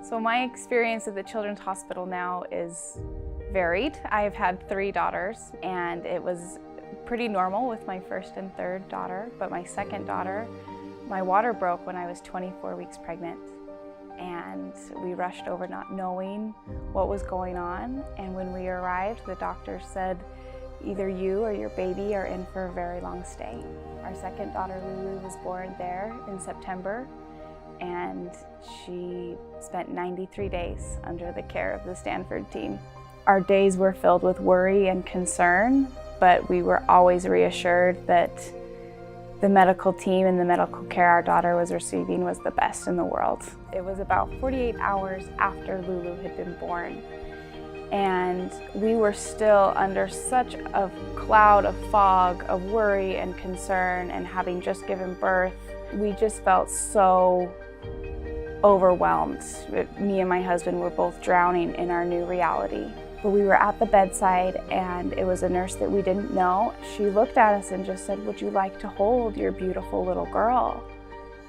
So my experience at the Children's Hospital now is varied. I've had 3 daughters, and it was pretty normal with my first and third daughter, but my second daughter, my water broke when I was 24 weeks pregnant. And we rushed over not knowing what was going on. And when we arrived, the doctor said, either you or your baby are in for a very long stay. Our second daughter, Lulu, was born there in September, and she spent 93 days under the care of the Stanford team. Our days were filled with worry and concern, but we were always reassured that the medical team and the medical care our daughter was receiving was the best in the world. It was about 48 hours after Lulu had been born, and we were still under such a cloud of fog of worry and concern, and having just given birth, we just felt so overwhelmed. Me and my husband were both drowning in our new reality. But we were at the bedside, and it was a nurse that we didn't know. She looked at us and just said, "Would you like to hold your beautiful little girl?"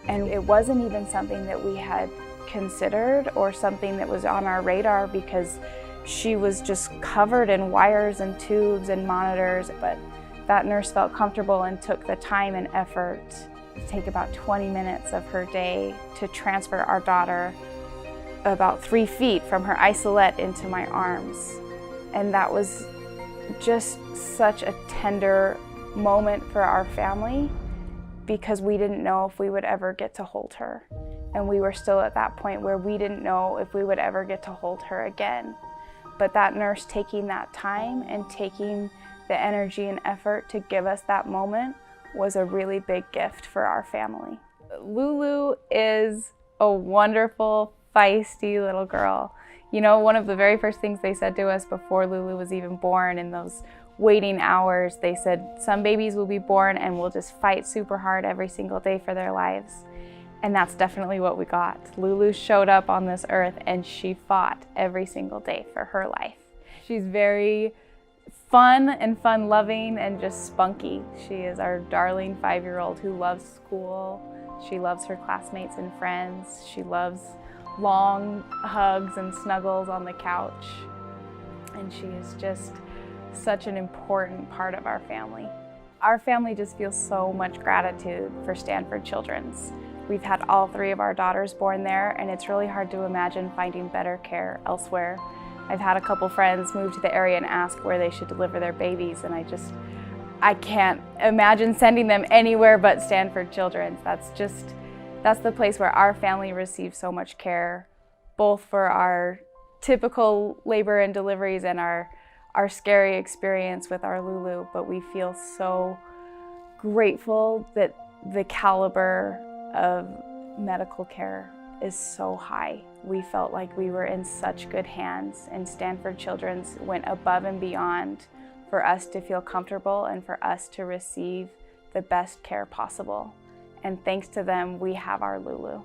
And it wasn't even something that we had considered or something that was on our radar, because she was just covered in wires and tubes and monitors. But that nurse felt comfortable and took the time and effort to take about 20 minutes of her day to transfer our daughter about 3 feet from her isolette into my arms. And that was just such a tender moment for our family, because we didn't know if we would ever get to hold her. And we were still at that point where we didn't know if we would ever get to hold her again. But that nurse taking that time and taking the energy and effort to give us that moment was a really big gift for our family. Lulu is a wonderful, feisty little girl. You know, one of the very first things they said to us before Lulu was even born, in those waiting hours, they said, some babies will be born and will just fight super hard every single day for their lives. And that's definitely what we got. Lulu showed up on this earth and she fought every single day for her life. She's very fun and fun-loving and just spunky. She is our darling 5-year-old who loves school. She loves her classmates and friends. She loves long hugs and snuggles on the couch. And she is just such an important part of our family. Our family just feels so much gratitude for Stanford Children's. We've had all 3 of our daughters born there, and it's really hard to imagine finding better care elsewhere. I've had a couple friends move to the area and ask where they should deliver their babies, and I can't imagine sending them anywhere but Stanford Children's. That's the place where our family receives so much care, both for our typical labor and deliveries and our scary experience with our Lulu, but we feel so grateful that the caliber of medical care is so high. We felt like we were in such good hands, and Stanford Children's went above and beyond for us to feel comfortable and for us to receive the best care possible. And thanks to them, we have our Lulu.